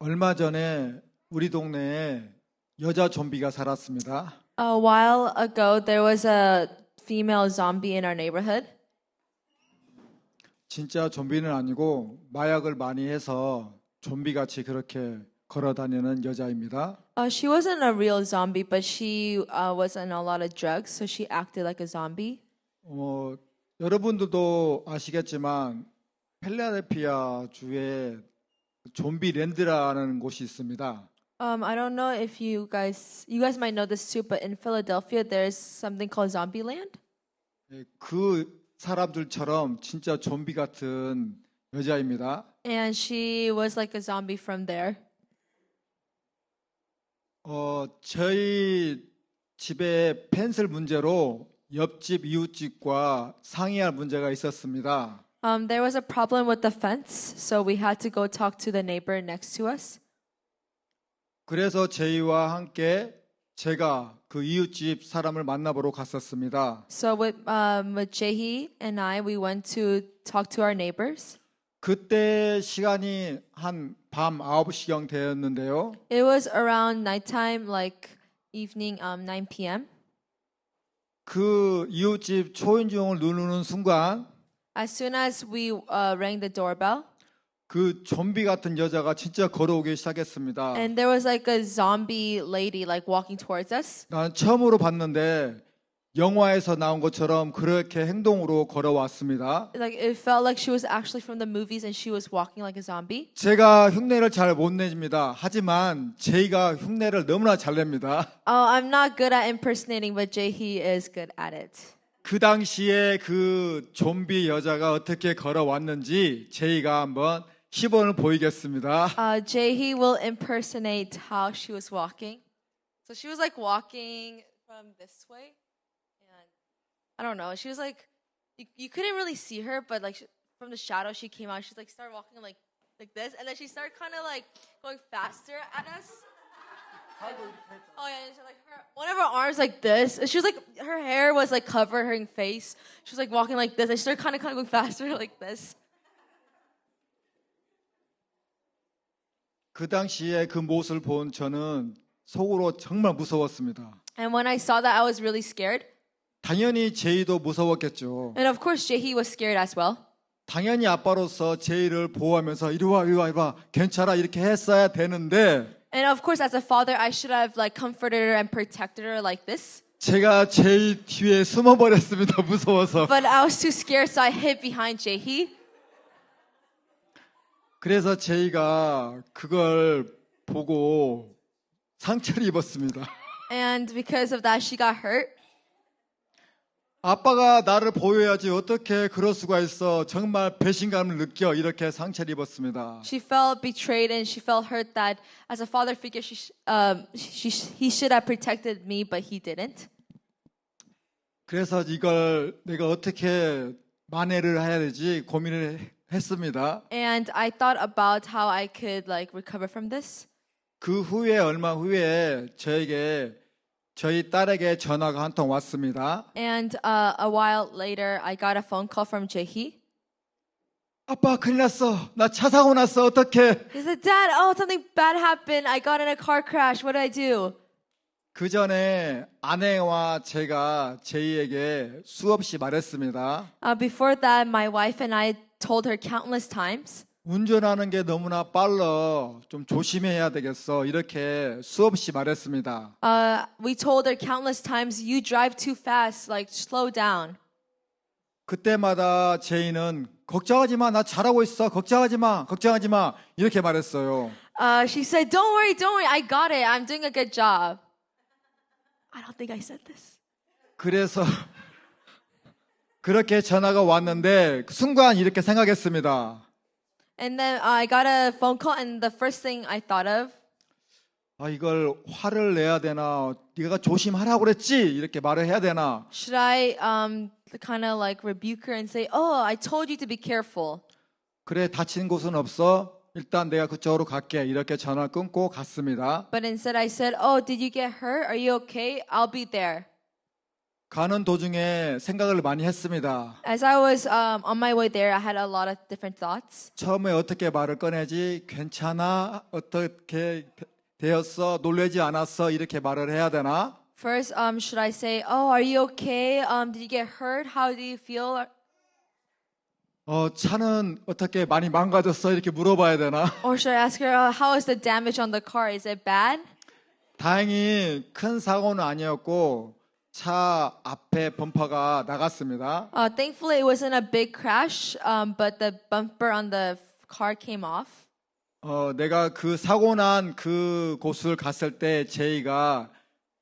얼마 전에 우리 동네에 여자 좀비가 살았습니다. A while ago, there was a female zombie in our neighborhood. 진짜 좀비는 아니고 마약을 많이 해서 좀비같이 그렇게 걸어다니는 여자입니다. She wasn't a real zombie, but she was on a lot of drugs, so she acted like a zombie. 여러분들도 아시겠지만 필라델피아 주에 좀비랜드라는 곳이 있습니다. I don't know if you guys might know this too, but in Philadelphia, there's something called Zombieland. 그 사람들처럼 진짜 좀비 같은 여자입니다. And she was like a zombie from there. 저희 집에 펜슬 문제로 옆집 이웃집과 상의할 문제가 있었습니다. There was a problem with the fence, so we had to go talk to the neighbor next to us. 그래서 제이와 함께 제가 그 이웃집 사람을 만나보러 갔었습니다. So with Jehi and I, we went to talk to our neighbors. 그때 시간이 한 밤 9시경 되었는데요. It was around nighttime, like evening 9 p.m. 그 이웃집 초인종을 누르는 순간 As soon as we rang the doorbell, 그 좀비 같은 여자가 진짜 걸어오기 시작했습니다. and there was like a zombie lady like walking towards us. 난 처음으로 봤는데 영화에서 나온 것처럼 그렇게 행동으로 걸어왔습니다. Like it felt like she was actually from the movies and she was walking like a zombie. 제가 흉내를 잘 못 냅니다. 하지만 제이가 흉내를 너무나 잘 냅니다. I'm not good at impersonating, but Jehi is good at it. 그 당시에 그 좀비 여자가 어떻게 걸어왔는지 제이가 한번 시범을 보이겠습니다. Jehi will impersonate how she was walking. So she was like walking from this way, and I don't know. She was like, you couldn't really see her, but like from the shadow she came out. She like started walking like this, and then she started kind of like going faster at us. Oh yeah, and so like one of her arms like this. She was like her hair was like covered her face. She was like walking like this. And she started kind of going faster like this. 그 당시에 그 모습을 본 저는 속으로 정말 무서웠습니다. And when I saw that, I was really scared. 당연히 제이도 무서웠겠죠. And of course, Jehi was scared as well. 당연히 아빠로서 제이를 보호하면서 이리 와, 이리 와, 이리 와, 괜찮아 이렇게 했어야 되는데 And of course, as a father, I should have like comforted her and protected her like this. 제가 제이 뒤에 숨어버렸습니다. 무서워서. But I was too scared, so I hid behind Jehi. 그래서 제이가 그걸 보고 상처를 입었습니다. And because of that, she got hurt. 아빠가 나를 보호해야지 어떻게 그럴 수가 있어. 정말 배신감을 느껴. 이렇게 상처를 입었습니다. She felt betrayed and she felt hurt that as a father figure, he should have protected me, but he didn't. 그래서 이걸 내가 어떻게 만회를 해야 되지 고민을 했습니다. And I thought about how I could like recover from this. 그 후에 얼마 후에 저희 딸에게 전화가 한 통 왔습니다. And a while later, I got a phone call from Jehi. 아빠 큰일 났어. 나 차 사고 났어. 어떡해. He said, Dad, oh, something bad happened. I got in a car crash. What do I do? 그 전에 아내와 제가 제이에게 수없이 말했습니다. Before that, my wife and I told her countless times. 운전하는 게 너무나 빨라. 좀 조심해야 되겠어. 이렇게 수없이 말했습니다. We told her countless times, you drive too fast, like slow down. 그때마다 제이는 걱정하지 마. 나 잘하고 있어. 걱정하지 마. 걱정하지 마. 이렇게 말했어요. She said, don't worry, I got it. I'm doing a good job. I don't think I said this. 그래서 그렇게 전화가 왔는데 그 순간 이렇게 생각했습니다. And then I got a phone call, and the first thing I thought of, 이걸 화를 내야 되나? 네가 조심하라고 그랬지? 이렇게 말을 해야 되나? should I kind of like rebuke her and say, oh, I told you to be careful. 그래, 다친 곳은 없어. 일단 내가 그쪽으로 갈게. 이렇게 전화를 끊고 갔습니다. But instead I said, oh, did you get hurt? Are you okay? I'll be there. 가는 도중에 생각을 많이 했습니다. As I was on my way there, I had a lot of different thoughts. 처음에 어떻게 말을 꺼내지? 괜찮아? 어떻게 되었어? 놀라지 않았어? 이렇게 말을 해야 되나? First, should I say, "Oh, are you okay? Did you get hurt? How do you feel?" 차는 어떻게 많이 망가졌어? 이렇게 물어봐야 되나? Or should I ask her, "How is the damage on the car? Is it bad?" 다행히 큰 사고는 아니었고 차 앞에 범퍼가 나갔습니다. Thankfully, it wasn't a big crash, but the bumper on the car came off. 내가 그 사고 난 그 곳을 갔을 때 제이가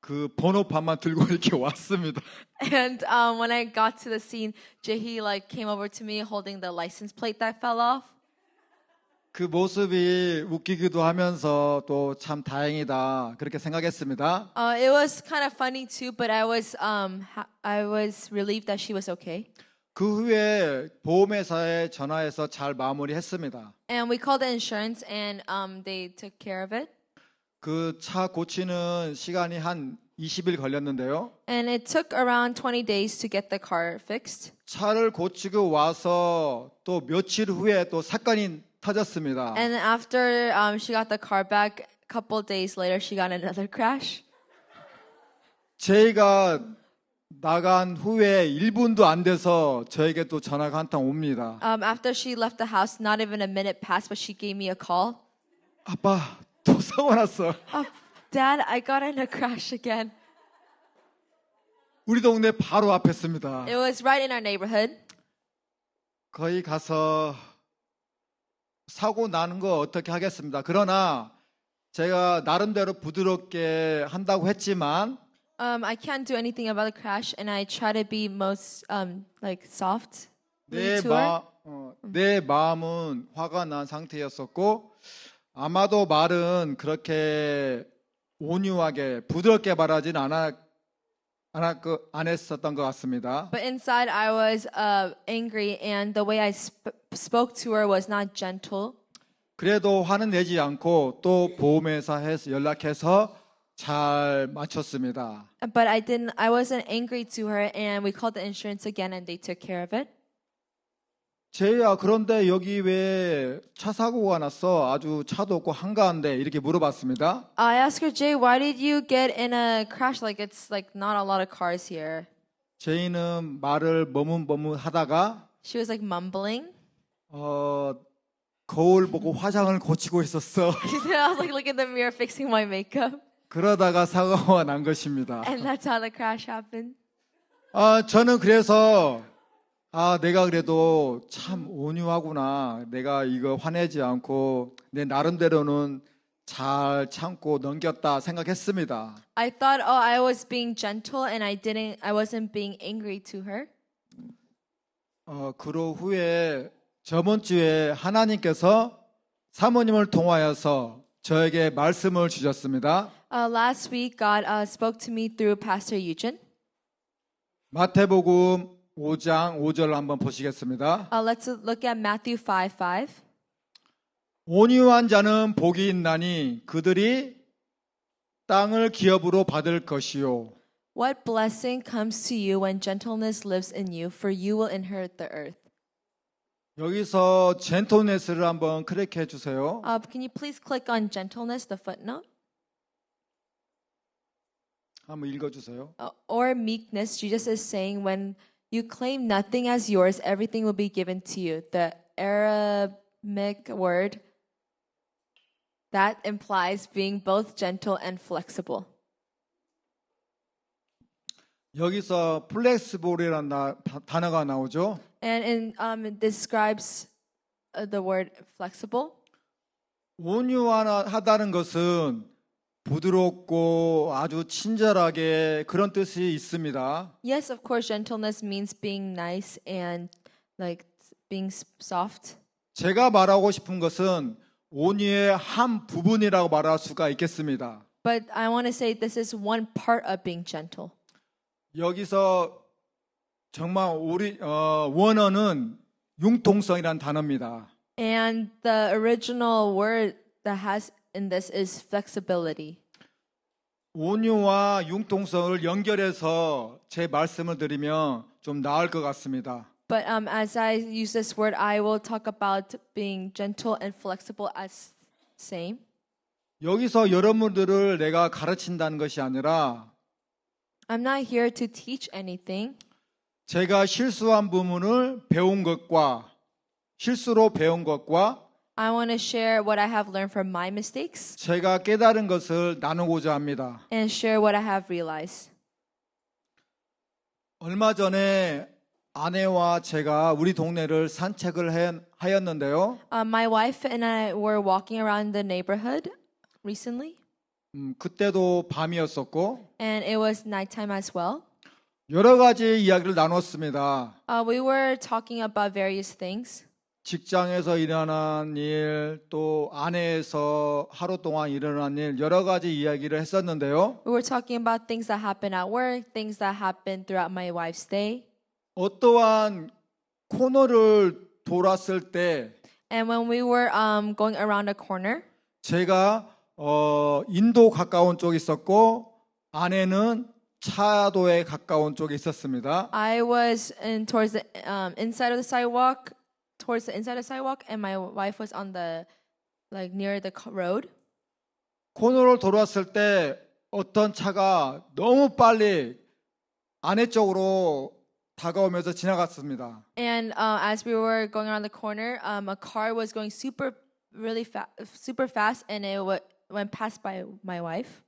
그 번호판만 들고 이렇게 왔습니다. And when I got to the scene, Jahi like came over to me holding the license plate that fell off. 그 모습이 웃기기도 하면서 또 참 다행이다 그렇게 생각했습니다. It was kind of funny too, but I was relieved that she was okay. 그 후에 보험회사에 전화해서 잘 마무리했습니다. And we called the insurance, and they took care of it. 그 차 고치는 시간이 한 20일 걸렸는데요. And it took around 20 days to get the car fixed. 차를 고치고 와서 또 며칠 후에 또 사건이 터졌습니다. And after she got the car back, a couple days later, she got another crash. 제이가 나간 후에 1분도 안 돼서 저에게 또 전화가 한 통 옵니다. After she left the house, not even a minute passed, but she gave me a call. 아빠, 또 사고 났어. Dad, I got in a crash again. 우리 동네 바로 앞이었습니다. It was right in our neighborhood. 거기 가서 사고 나는 거 어떻게 하겠습니다. 그러나 제가 나름대로 부드럽게 한다고 했지만 I can't do anything about the crash, and I try to be most like soft 내, to her. 내 마음은 화가 난 상태였었고 아마도 말은 그렇게 온유하게 부드럽게 말하진 안 했었던 것 같습니다. But inside, I was angry, and the way I spoke to her was not gentle. 그래도 화는 내지 않고 또 보험회사에 연락해서 잘 맞췄습니다. But I wasn't angry to her, and we called the insurance again, and they took care of it. 제이야, 그런데 여기 왜 차 사고가 났어? 아주 차도 없고 한가한데 이렇게 물어봤습니다. I asked her, Jay, why did you get in a crash? Like it's like not a lot of cars here. 제이는 말을 머뭇머뭇하다가 She was like mumbling. 거울 보고 화장을 고치고 있었어. I was like looking in the mirror, fixing my makeup, 그러다가 사고가 난 것입니다. and that's how the crash happened. 저는 그래서 내가 그래도 참 온유하구나. 내가 이거 화내지 않고 내 나름대로는 잘 참고 넘겼다 생각했습니다. I thought, I was being gentle, and I wasn't being angry to her. 그로 후에 저번 주에 하나님께서 사모님을 통하여서 저에게 말씀을 주셨습니다. Last week, God spoke to me through Pastor Eugene. 마태복음 5장 5절 한번 보시겠습니다. Let's look at Matthew 5:5. 온유한 자는 복이 있나니 그들이 땅을 기업으로 받을 것이요. What blessing comes to you when gentleness lives in you, for you will inherit the earth. 여기서 젠틀네스를 한번 클릭해 주세요. Can you please click on gentleness, the footnote? 한번 읽어 주세요. Or meekness, Jesus is saying, when you claim nothing as yours, everything will be given to you. The Aramaic word that implies being both gentle and flexible. 여기서 플렉스볼이라는 단어가 나오죠. And it describes the word flexible. 온유하다는 것은 부드럽고 아주 친절하게 그런 뜻이 있습니다. Yes, of course, gentleness means being nice and like being soft. 제가 말하고 싶은 것은 온유의 한 부분이라고 말할 수가 있겠습니다. But I want to say this is one part of being gentle. 여기서 정말 우리 원어는 융통성이라는 단어입니다. And the original word that has in this is flexibility. 온유와 융통성을 연결해서 제 말씀을 드리면 좀 나을 것 같습니다. But as I use this word, I will talk about being gentle and flexible as same. 여기서 여러분들을 내가 가르친다는 것이 아니라 I'm not here to teach anything. 제가 실수한 부분을 배운 것과 실수로 배운 것과 I want to share what I have learned from my mistakes 제가 깨달은 것을 나누고자 합니다. and share what I have realized. 얼마 전에 아내와 제가 우리 동네를 산책을 하였는데요. My wife and I were walking around the neighborhood recently, 그때도 밤이었었고 and it was nighttime as well. 여러 가지 이야기를 나눴습니다. We were talking about various things. 직장에서 일어난 일, 또 아내에서 하루 동안 일어난 일, 여러 가지 이야기를 했었는데요. We were talking about things that happened at work, things that happened throughout my wife's day. 어떠한 코너를 돌았을 때 And when we were going around a corner, 제가 인도 가까운 쪽에 있었고 아내는 차도에 가까운 쪽에 있었습니다. I was towards the inside of the sidewalk, and my wife was on the near the road. 코너를 돌았을 때 어떤 차가 너무 빨리 아내 쪽으로 다가오면서 지나갔습니다. And as we were going around the corner, a car was going super fast, and it went past by my wife.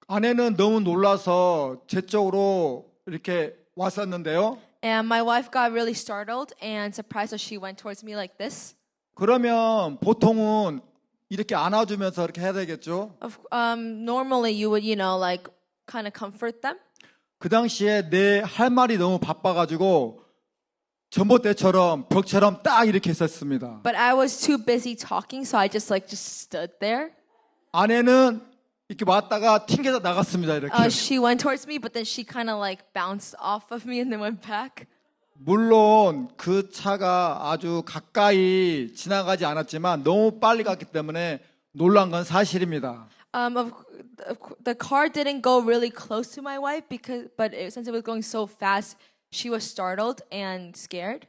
아내는 너무 놀라서 제 쪽으로 이렇게 왔었는데요. And my wife got really startled and surprised, so she went towards me like this. 그러면 보통은 이렇게 안아주면서 이렇게 해야 되겠죠. Normally, you would, kind of comfort them. 그 당시에 내 할 말이 너무 바빠가지고 전봇대처럼 벽처럼 딱 이렇게 있었습니다. But I was too busy talking, so I just stood there. 아내는 이렇게 왔다가 튕겨서 나갔습니다. 이렇게. She went towards me, but then she kind of bounced off of me and then went back. 물론 그 차가 아주 가까이 지나가지 않았지만 너무 빨리 갔기 때문에 놀란 건 사실입니다. The car didn't go really close to my wife since it was going so fast, she was startled and scared.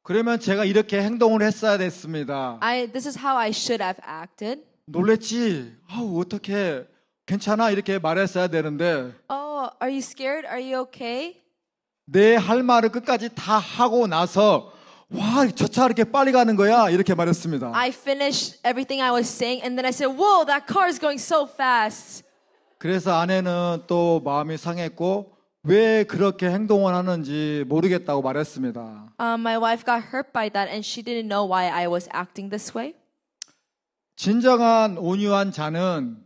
그러면 제가 이렇게 행동을 했어야 됐습니다. This is how I should have acted. 놀랬지? 어떻게 괜찮아? 이렇게 말했어야 되는데 Oh, are you scared? Are you okay? 내 할 말을 끝까지 다 하고 나서 와, 저 차 이렇게 빨리 가는 거야? 이렇게 말했습니다. I finished everything I was saying and then I said, "Whoa, that car is going so fast." 그래서 아내는 또 마음이 상했고 왜 그렇게 행동을 하는지 모르겠다고 말했습니다. My wife got hurt by that and she didn't know why I was acting this way. 진정한 온유한 자는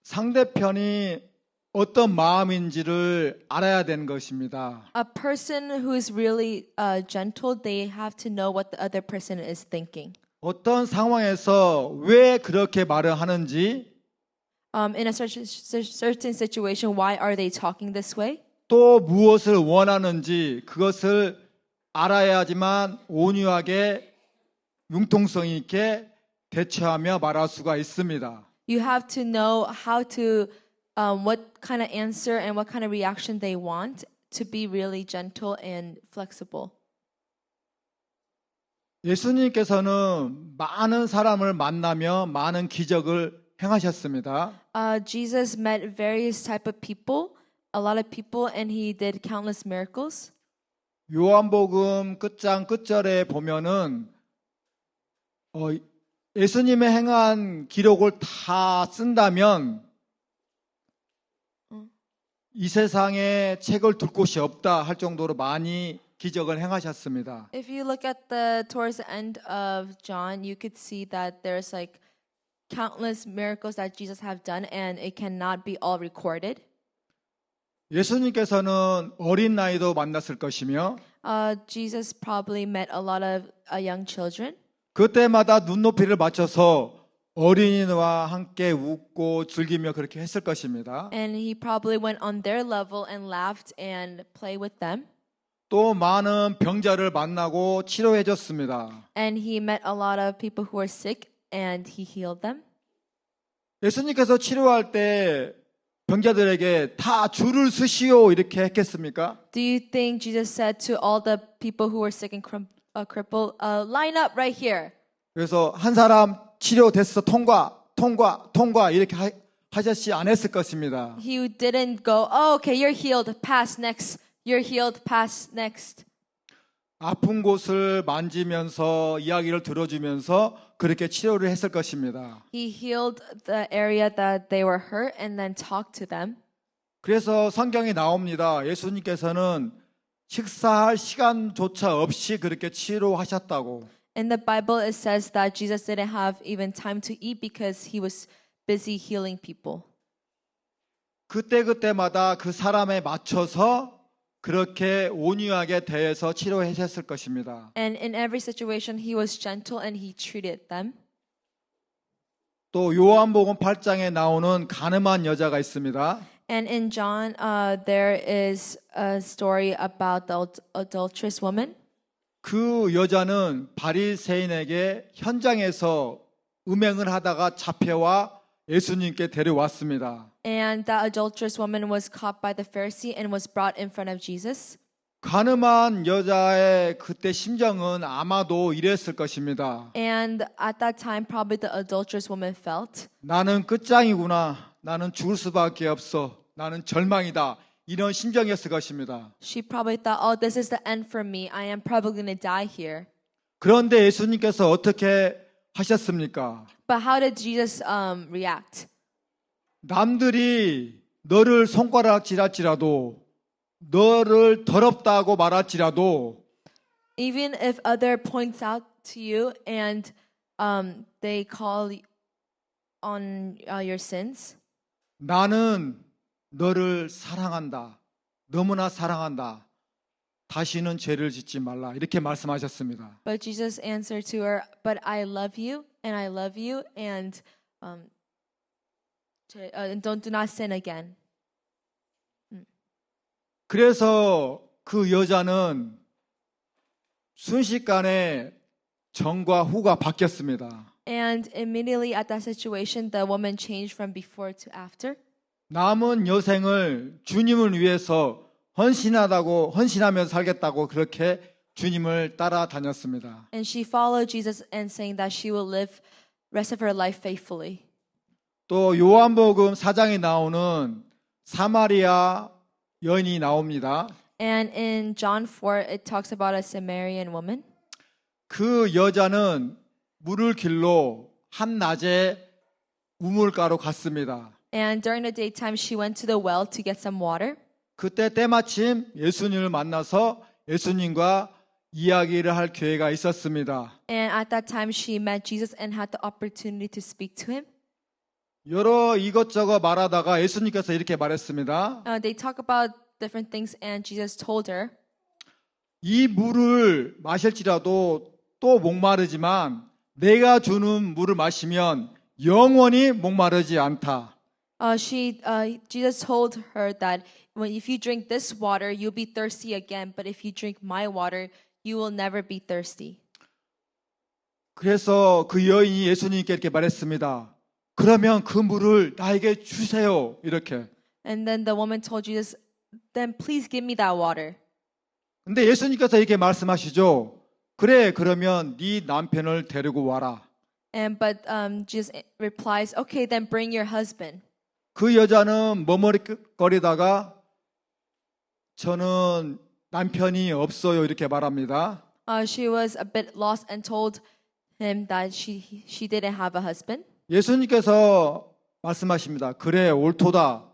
상대편이 어떤 마음인지를 알아야 되는 것입니다. A person who is really gentle, they have to know what the other person is thinking. 어떤 상황에서 왜 그렇게 말을 하는지 In a certain situation, why are they talking this way? 또 무엇을 원하는지 그것을 알아야지만 온유하게 융통성 있게 대처하며 말할 수가 있습니다. You have to know how to what kind of answer and what kind of reaction they want to be really gentle and flexible. 예수님께서는 많은 사람을 만나며 많은 기적을 행하셨습니다. Jesus met various type of people, a lot of people, and he did countless miracles. 요한복음 끝장 끝절에 보면은 예수님의 행한 기록을 다 쓴다면 이 세상에 책을 둘 곳이 없다 할 정도로 많이 기적을 행하셨습니다. If you look at towards the end of John, you could see that there's countless miracles that Jesus have done, and it cannot be all recorded. 예수님께서는 어린 나이도 만났을 것이며 Jesus probably met a lot of young children. 그때마다 눈높이를 맞춰서 어린이와 함께 웃고 즐기며 그렇게 했을 것입니다. And he probably went on their level and laughed and played with them. 또 많은 병자를 만나고 치료해 줬습니다. And he met a lot of people who were sick and he healed them. 예수님께서 치료할 때 병자들에게 다 줄을 서시오 이렇게 했겠습니까? Do you think Jesus said to all the people who were sick and crippled, line up right here? 그래서 한 사람 치료됐어 통과 이렇게 하셨지 않았을 것입니다. He didn't go, oh, okay, you're healed, pass next. You're healed, pass next. 아픈 곳을 만지면서 이야기를 들어주면서 그렇게 치료를 했을 것입니다. He healed the area that they were hurt and then talked to them. 그래서 성경이 나옵니다. 예수님께서는 식사할 시간조차 없이 그렇게 치료하셨다고. In the Bible, it says that Jesus didn't have even time to eat because he was busy healing people. 그때마다 그 사람에 맞춰서 그렇게 온유하게 대해서 치료하셨을 것입니다. And in every situation, he was gentle and he treated them. 또 요한복음 8장에 나오는 가늠한 여자가 있습니다. And in John, there is a story about the adulterous woman. 그 여자는 바리새인에게 현장에서 음행을 하다가 잡혀와 예수님께 데려왔습니다. And that adulterous woman was caught by the Pharisee and was brought in front of Jesus. 가늠한 여자의 그때 심정은 아마도 이랬을 것입니다. And at that time, probably the adulterous woman felt, 나는 끝장이구나. 나는 죽을 수밖에 없어. 나는 절망이다. 이런 심정이었을 것입니다. she probably thought, oh, this is the end for me. I am probably going to die here. 그런데 예수님께서 어떻게 하셨습니까? But how did Jesus react? 남들이 너를 손가락질할지라도 너를 더럽다고 말할지라도 Even if other points out to you and they call on your sins, 나는 너를 사랑한다. 너무나 사랑한다. 다시는 죄를 짓지 말라. 이렇게 말씀하셨습니다. but Jesus answered to her, but I love you and I love you and do not sin again. 그래서 그 여자는 순식간에 전과 후가 바뀌었습니다. And immediately at that situation, the woman changed from before to after. 남은 여생을 주님을 위해서 헌신하면서 살겠다고 그렇게 주님을 따라다녔습니다. And she followed Jesus and saying that she will live rest of her life faithfully. 또 요한복음 4장에 나오는 사마리아 여인이 나옵니다. And in John 4, it talks about a Samaritan woman. 그 여자는 물을 길러 한낮에 우물가로 갔습니다. And during the daytime, she went to the well to get some water. 그때 때마침 예수님을 만나서 예수님과 이야기를 할 기회가 있었습니다. And at that time, she met Jesus and had the opportunity to speak to him. 여러 이것저것 말하다가 예수님께서 이렇게 말했습니다. They talk about different things, and Jesus told her, 이 물을 마실지라도 또 목마르지만 내가 주는 물을 마시면 영원히 목마르지 않다. Jesus told her that if you drink this water, you'll be thirsty again. But if you drink my water, you will never be thirsty. 그래서 그 여인이 예수님께 이렇게 말했습니다. 그러면 그 물을 나에게 주세요. 이렇게. And then the woman told Jesus, then please give me that water. 근데 예수님께서 이렇게 말씀하시죠. 그래, 그러면 네 남편을 데리고 와라. But Jesus replies, okay, then bring your husband. 그 여자는 머뭇거리다가 저는 남편이 없어요. 이렇게 말합니다. She was a bit lost and told him that she didn't have a husband. 예수님께서 말씀하십니다. 그래, 옳도다.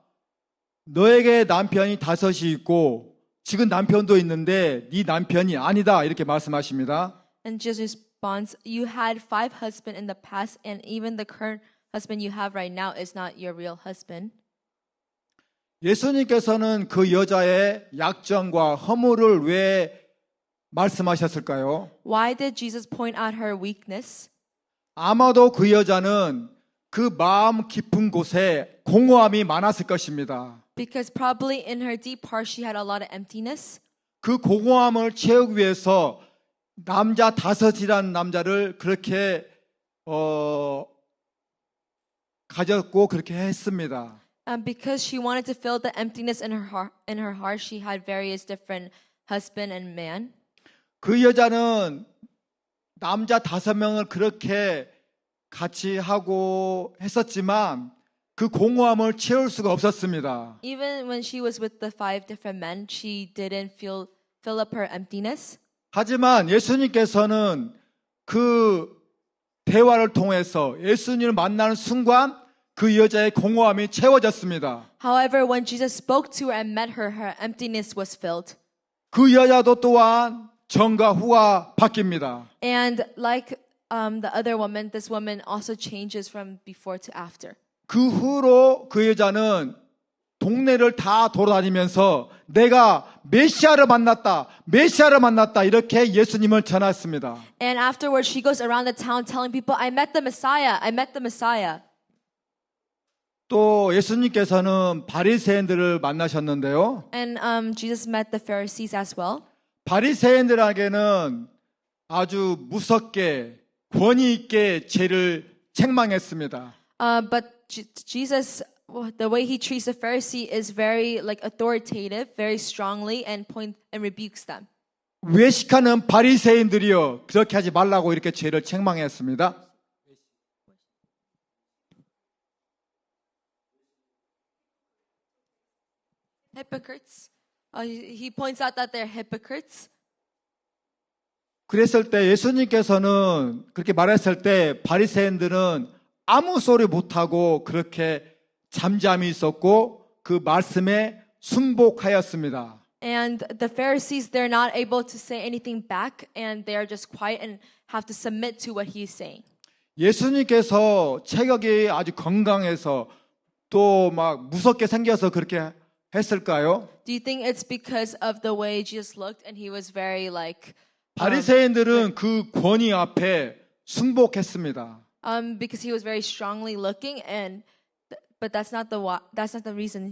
너에게 남편이 5이 있고 지금 남편도 있는데 네 남편이 아니다. 이렇게 말씀하십니다. And Jesus responds, you had 5 husbands in the past, and even the current husband you have right now is not your real husband. 예수님께서는 그 여자의 약점과 허물을 왜 말씀하셨을까요? Why did Jesus point out her weakness? 아마도 그 여자는 그 마음 깊은 곳에 공허함이 많았을 것입니다. Because probably in her deep heart she had a lot of emptiness. 그 공허함을 채우기 위해서 남자 5이라는 남자를 그렇게 가졌고 그렇게 했습니다. Because she wanted to fill the emptiness in her heart, she had various different husband and man. 그 여자는 남자 5명을 그렇게 같이 하고 했었지만 그 공허함을 채울 수가 없었습니다. Even when she was with the 5 different men, she didn't fill up her emptiness. 하지만 예수님께서는 그 대화를 통해서 예수님을 만나는 순간 그 여자의 공허함이 채워졌습니다. However, when Jesus spoke to her and met her, her emptiness was filled. 그 여자도 또한 전과 후가 바뀝니다. And like the other woman, this woman also changes from before to after. 그 후로 그 여자는 동네를 다 돌아다니면서 내가 메시아를 만났다 이렇게 예수님을 전했습니다. And afterwards, she goes around the town telling people, I met the Messiah, I met the Messiah. 또 예수님께서는 바리새인들을 만나셨는데요. And Jesus met the Pharisees as well. 바리새인들에게는 아주 무섭게 권위 있게 죄를 책망했습니다. But Jesus, the way he treats the Pharisee is very like authoritative, very strongly, and rebukes them. 외식하는 바리새인들이여 그렇게 하지 말라고 이렇게 죄를 책망했습니다. Hypocrites. He points out that they're hypocrites. 그랬을 때 예수님께서는 그렇게 말했을 때 바리새인들은 아무 소리 못하고 그렇게 잠잠히 있었고 그 말씀에 순복하였습니다. And the Pharisees, they're not able to say anything back, and they're just quiet and have to submit to what he's saying. 예수님께서 체격이 아주 건강해서 또 막 무섭게 생겨서 그렇게 했을까요? Do you think it's because of the way Jesus looked and he was very like 바리새인들은 그 권위 앞에 순복했습니다. because he was very strongly looking but that's not the reason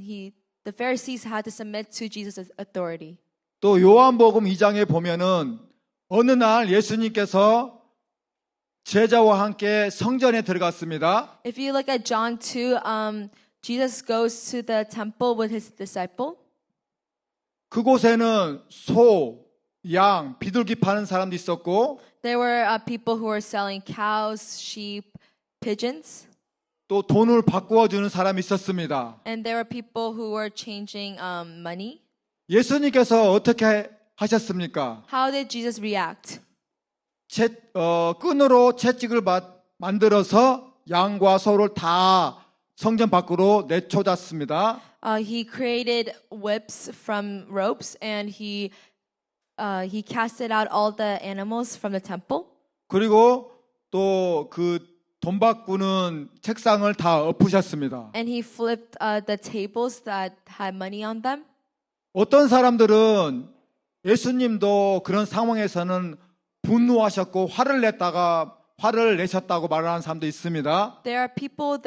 the Pharisees had to submit to Jesus' authority. 또 요한복음 2장에 보면은 어느 날 예수님께서 제자와 함께 성전에 들어갔습니다. If you look at John 2, Jesus goes to the temple with his disciple. 그곳에는 소, 양, 비둘기 파는 사람도 있었고 There were people who were selling cows, sheep, pigeons. 또 돈을 바꾸어 주는 사람이 있었습니다. And there were people who were changing money. 예수님께서 어떻게 하셨습니까? How did Jesus react? 끈으로 채찍을 만들어서 양과 소를 다 성전 밖으로 내쫓았습니다. He created whips from ropes and he casted out all the animals from the temple. 그리고 또 그 돈 바꾸는 책상을 다 엎으셨습니다. And he flipped the tables that had money on them. 어떤 사람들은 예수님도 그런 상황에서는 분노하셨고 화를 내셨다고 말하는 사람도 있습니다. There are people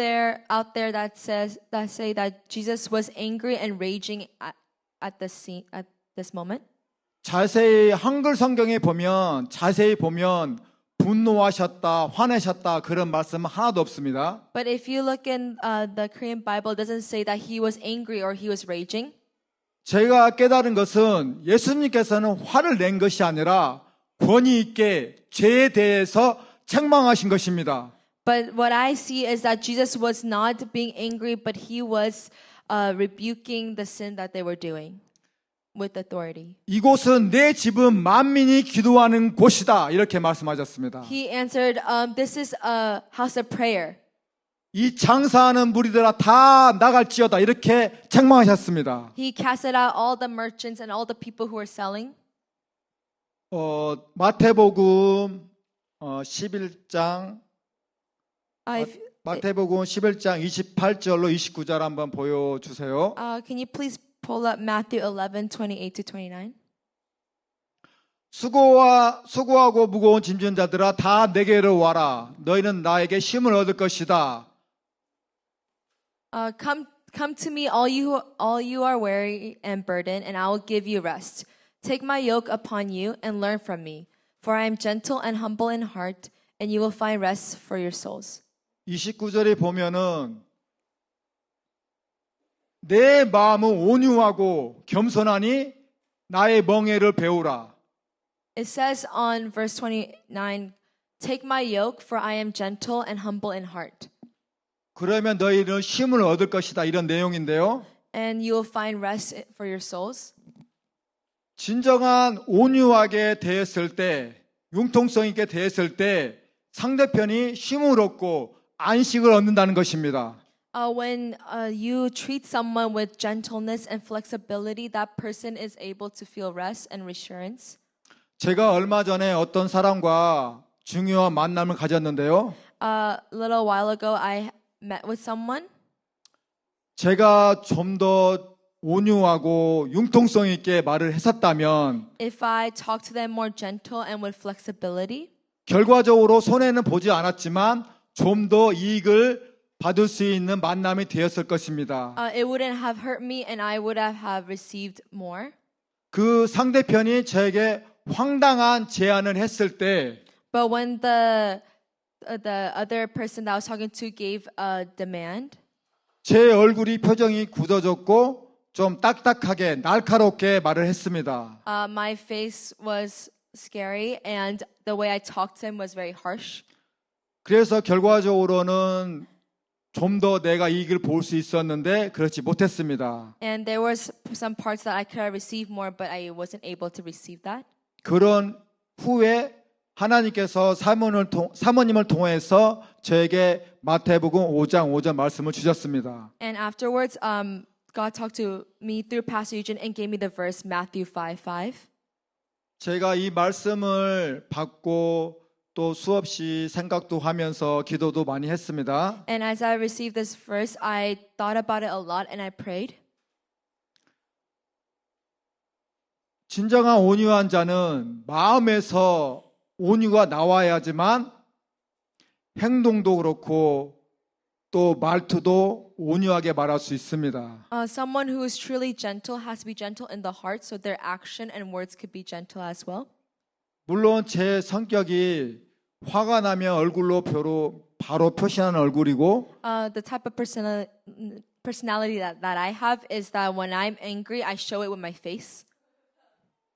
out there that say that Jesus was angry and raging at this moment. 자세히 한글 성경에 보면 분노하셨다, 화내셨다 그런 말씀은 하나도 없습니다. But if you look in the Korean Bible, it doesn't say that he was angry or he was raging. 제가 깨달은 것은 예수님께서는 화를 낸 것이 아니라 권위 있게 죄에 대해서 책망하신 것입니다. But what I see is that Jesus was not being angry, but he was rebuking the sin that they were doing with authority. 이곳은 내 집은 만민이 기도하는 곳이다 이렇게 말씀하셨습니다. He answered, this is a house of prayer. 이 장사하는 무리들아 다 나갈지어다 이렇게 책망하셨습니다. He casted out all the merchants and all the people who were selling. 마태복음 11장 마태복음 11장 28절로 29절 한번 보여주세요. Can you please pull up Matthew 11:28 to 29? 수고하고 무거운 짐진 자들아 다 내게로 와라. 너희는 나에게 쉼을 얻을 것이다. Come to me, all you are weary and burdened, and I will give you rest. Take my yoke upon you and learn from me, for I am gentle and humble in heart, and you will find rest for your souls. 29절에 보면은 내 마음은 온유하고 겸손하니 나의 멍에를 배우라. It says on verse 29, take my yoke, for I am gentle and humble in heart, 그러면 너희는 쉼을 얻을 것이다. 이런 내용인데요. and you will find rest for your souls. 진정한 온유하게 대했을 때, 융통성 있게 대했을 때 상대편이 쉼을 얻고 안식을 얻는다는 것입니다. When you treat someone with gentleness and flexibility, that person is able to feel rest and reassurance. 제가 얼마 전에 어떤 사람과 중요한 만남을 가졌는데요. A little while ago, I met with someone. 제가 좀 더 온유하고 융통성 있게 말을 했었다면 If I talked to them more gentle and with flexibility, 결과적으로 손해는 보지 않았지만 좀 더 이익을 받을 수 있는 만남이 되었을 것입니다. it wouldn't have hurt me and I would have received more. 그 상대편이 저에게 황당한 제안을 했을 때 But when the other person that I was talking to gave a demand, 제 얼굴이 표정이 굳어졌고 좀 딱딱하게 날카롭게 말을 했습니다. my face was scary and the way I talked to him was very harsh. 그래서 결과적으로는 좀 더 내가 이익을 볼 수 있었는데 그렇지 못했습니다. And there was some parts that I could have received more, but I wasn't able to receive that. 그런 후에 하나님께서 사모님을 통해서 저에게 마태복음 5장 5절 말씀을 주셨습니다. And afterwards, God talked to me through Pastor Eugene and gave me the verse Matthew 5:5. 제가 이 말씀을 받고 또 수없이 생각도 하면서 기도도 많이 했습니다. And as I received this verse, I thought about it a lot and I prayed. 진정한 온유한 자는 마음에서 온유가 나와야지만 행동도 그렇고 또 말투도 온유하게 말할 수 있습니다. Someone who is truly gentle has to be gentle in the heart, so their action and words could be gentle as well. 물론 제 성격이 화가 나면 얼굴로 바로 표시하는 얼굴이고 The type of personality that I have is that when I'm angry, I show it with my face.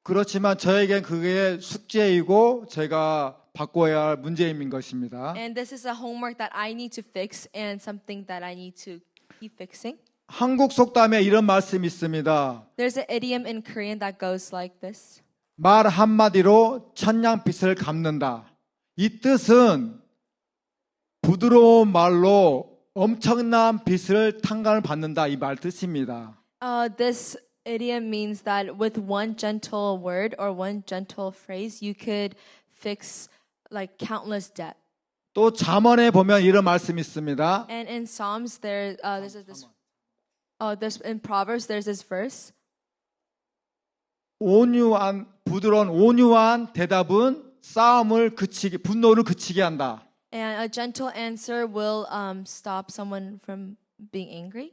그렇지만 저에겐 그게 숙제이고 제가 바꿔야 할 문제인 것입니다. And this is a homework that I need to fix and something that I need to keep fixing. 한국 속담에 이런 말씀이 있습니다. There's an idiom in Korean that goes like this. 말 한마디로 천냥빚을 갚는다. 이 뜻은 부드러운 말로 엄청난 빚을 탕감을 받는다. 이 말 뜻입니다. This idiom means that with one gentle word or one gentle phrase, you could fix like countless debt. 또 잠언에 보면 이런 말씀이 있습니다. And in Psalms, there's in Proverbs, there's this verse. 부드러운 온유한 대답은 분노를 그치게 한다. And a gentle answer will stop someone from being angry.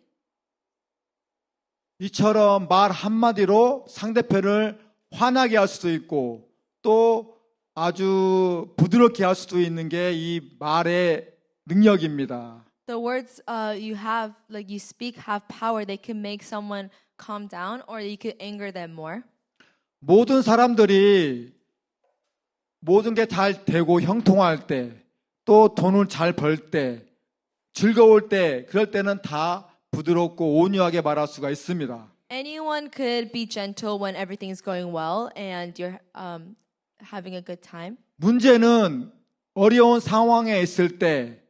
이처럼 말 한마디로 상대편을 화나게 할 수도 있고 또 아주 부드럽게 할 수도 있는 게 이 말의 능력입니다. The words you have, like you speak, have power. They can make someone calm down or you could anger them more. 모든 사람들이 모든 게 잘 되고 형통할 때, 또 돈을 잘 벌 때, 즐거울 때, 그럴 때는 다 부드럽고 온유하게 말할 수가 있습니다. Anyone could be gentle when everything is going well and you're having a good time. 문제는 어려운 상황에 있을 때,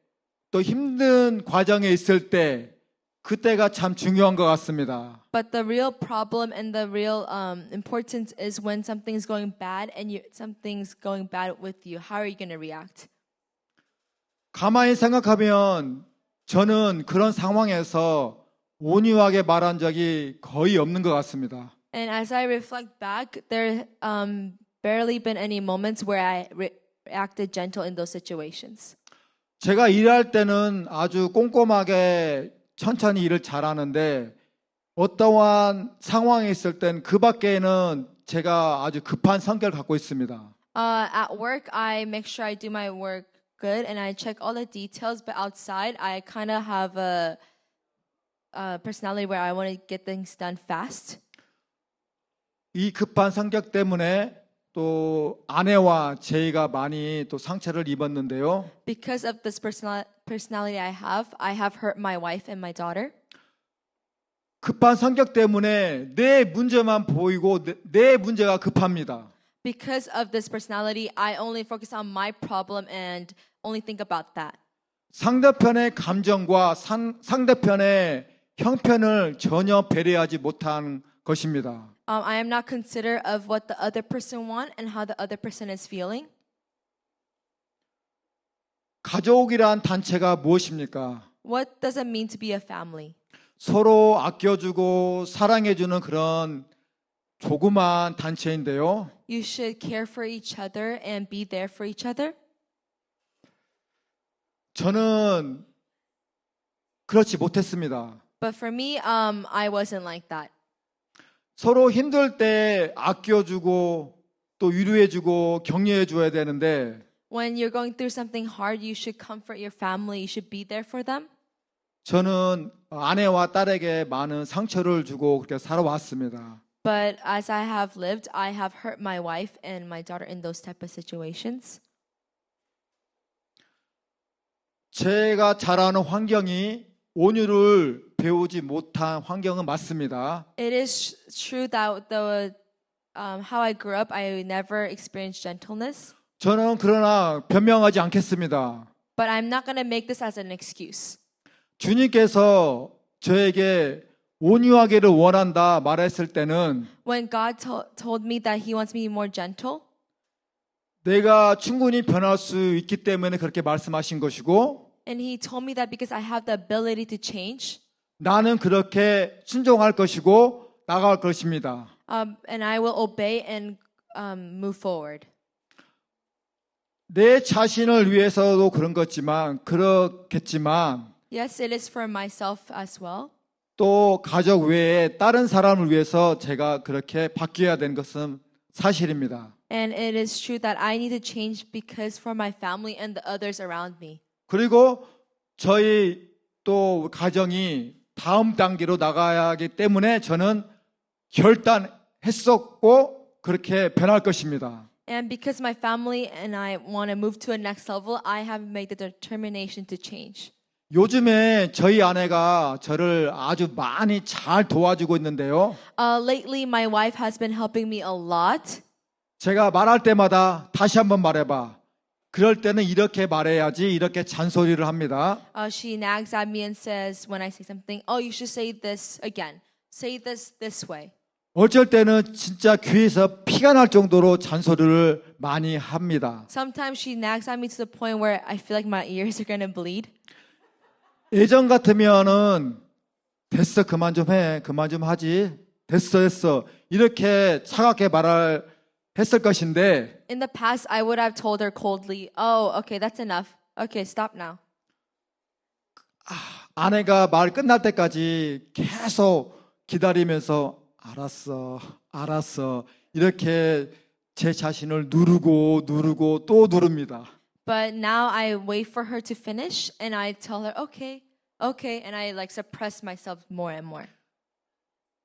또 힘든 과정에 있을 때, 그때가 참 중요한 것 같습니다. But the real problem and the real importance is when something's going bad and something's going bad with you. How are you going to react? 가만히 생각하면 저는 그런 상황에서 온유하게 말한 적이 거의 없는 것 같습니다. And as I reflect back, there barely been any moments where I reacted gentle in those situations. 제가 일할 때는 아주 꼼꼼하게 천천히 일을 잘하는데 어떠한 상황에 있을 땐 그 밖에는 제가 아주 급한 성격을 갖고 있습니다. At work, I make sure I do my work good and I check all the details, but outside, I kind of have personality where I want to get things done fast. 이 급한 성격 때문에 또 아내와 제이가 많이 또 상처를 입었는데요. Because of this personality I have hurt my wife and my daughter. 급한 성격 때문에 내 문제만 보이고 내 문제가 급합니다. Because of this personality, I only focus on my problem and only think about that. 상대편의 감정과 상대편의 형편을 전혀 배려하지 못한 것입니다. I am not considerate of what the other person want and how the other person is feeling. 가족이란 단체가 무엇입니까? What does it mean to be a family? 서로 아껴주고 사랑해주는 그런 조그만 단체인데요. You should care for each other and be there for each other. 저는 그렇지 못했습니다. But for me, I wasn't like that. 서로 힘들 때 아껴주고 또 위로해주고 격려해줘야 되는데 When you're going through something hard, you should comfort your family. You should be there for them. 저는 아내와 딸에게 많은 상처를 주고 그렇게 살아왔습니다. But as I have lived, I have hurt my wife and my daughter in those type of situations. 제가 자라는 환경이 온유를 배우지 못한 환경은 맞습니다. It is true that how I grew up, I never experienced gentleness. 저는 그러나 변명하지 않겠습니다. But I'm not going to make this as an excuse. 주님께서 저에게 온유하기를 원한다 말했을 때는 When God told me that He wants me more gentle, 내가 충분히 변할 수 있기 때문에 그렇게 말씀하신 것이고 and He told me that because I have the ability to change, 나는 그렇게 순종할 것이고 나갈 것입니다. and I will obey and move forward. 내 자신을 위해서도 그렇겠지만 Yes, it is for myself as well. 또 가족 외에 다른 사람을 위해서 제가 그렇게 바뀌어야 되는 것은 사실입니다. And it is true that I need to change because for my family and the others around me. 그리고 저희 또 가정이 다음 단계로 나가야 하기 때문에 저는 결단했었고 그렇게 변할 것입니다. And because my family and I want to move to a next level, I have made the determination to change. 요즘에 저희 아내가 저를 아주 많이 잘 도와주고 있는데요. Lately, my wife has been helping me a lot. 제가 말할 때마다 다시 한번 말해봐. 그럴 때는 이렇게 말해야지 이렇게 잔소리를 합니다. She nags at me and says when I say something, oh, you should say this again. Say this way. 어쩔 때는 진짜 귀에서 피가 날 정도로 잔소리를 많이 합니다. Sometimes she nags at me to the point where I feel like my ears are going to bleed. 예전 같으면은 됐어 그만 좀 해 그만 좀 하지 됐어 이렇게 차갑게 했을 것인데 In the past, I would have told her coldly, oh, okay, that's enough. Okay, stop now. 아내가 말 끝날 때까지 계속 기다리면서 알았어 이렇게 제 자신을 누르고 또 누릅니다. But now I wait for her to finish and I tell her, okay, and I like suppress myself more and more.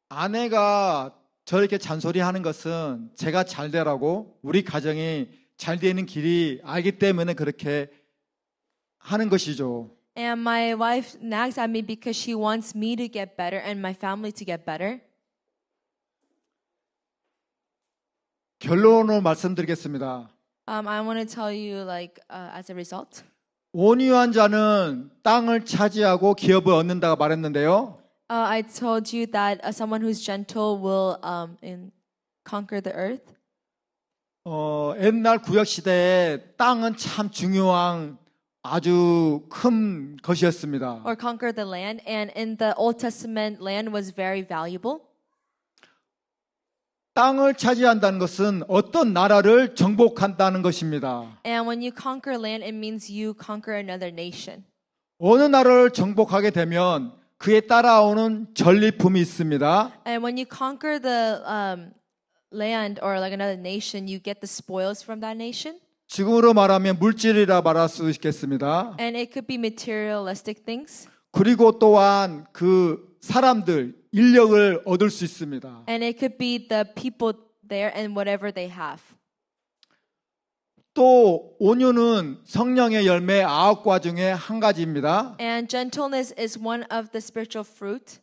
아내가 저렇게 잔소리하는 것은 제가 잘 되라고 우리 가정이 잘 되는 길이 알기 때문에 그렇게 하는 것이죠. And my wife nags at me because she wants me to get better and my family to get better. 결론을 말씀드리겠습니다. I want to tell you as a result. 온유한 자는 땅을 차지하고 기업을 얻는다고 말했는데요. I told you that someone who's gentle will conquer the earth. 옛날 구약 시대에 땅은 참 중요한 아주 큰 것이었습니다. Or conquer the land. And in the Old Testament, land was very valuable. 땅을 차지한다는 것은 어떤 나라를 정복한다는 것입니다. And when you conquer land, it means you conquer another nation. 어느 나라를 정복하게 되면 그에 따라오는 전리품이 있습니다. And when you conquer the land or like another nation, you get the spoils from that nation. 지금으로 말하면 물질이라 말할 수 있겠습니다. And it could be materialistic things. 그리고 또한 그 사람들, 인력을 얻을 수 있습니다. And it could be the people there and whatever they have. 또 온유는 성령의 열매 9과 중에 한 가지입니다. And gentleness is one of the spiritual fruit.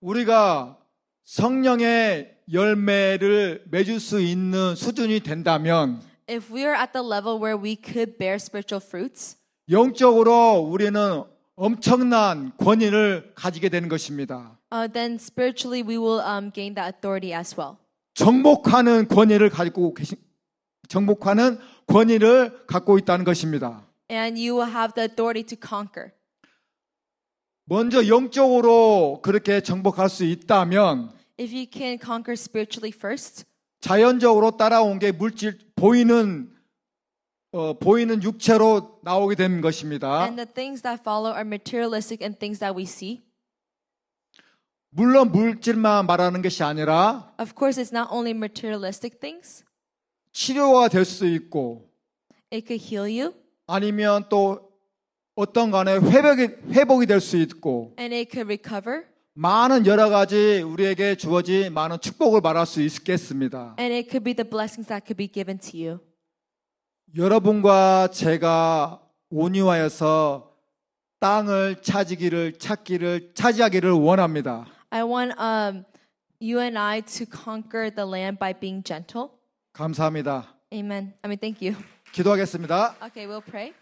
우리가 성령의 열매를 맺을 수 있는 수준이 된다면 If we are at the level where we could bear spiritual fruits, 영적으로 우리는 엄청난 권위를 가지게 되는 것입니다. then spiritually we will gain that authority as well. 정복하는 권위를 정복하는 권위를 갖고 있다는 것입니다. And you will have the authority to conquer. 먼저 영적으로 그렇게 정복할 수 있다면 If you can conquer spiritually first, 자연적으로 따라온 게 보이는 육체로 나오게 되는 것입니다. and the things that follow are materialistic and things that we see. 물론 물질만 말하는 것이 아니라 Of course, it's not only materialistic things. 치료가 될 수 있고 It could heal you, 아니면 또 어떤 간에 회복이 될 수 있고 and it could recover, 많은 여러 가지 우리에게 주어진 많은 축복을 말할 수 있겠습니다. and it could be the blessings that could be given to you. 여러분과 제가 온유하여서 땅을 차지하기를 원합니다. I want you and I to conquer the land by being gentle. 감사합니다. Amen. Thank you. 기도하겠습니다. Okay, we'll pray.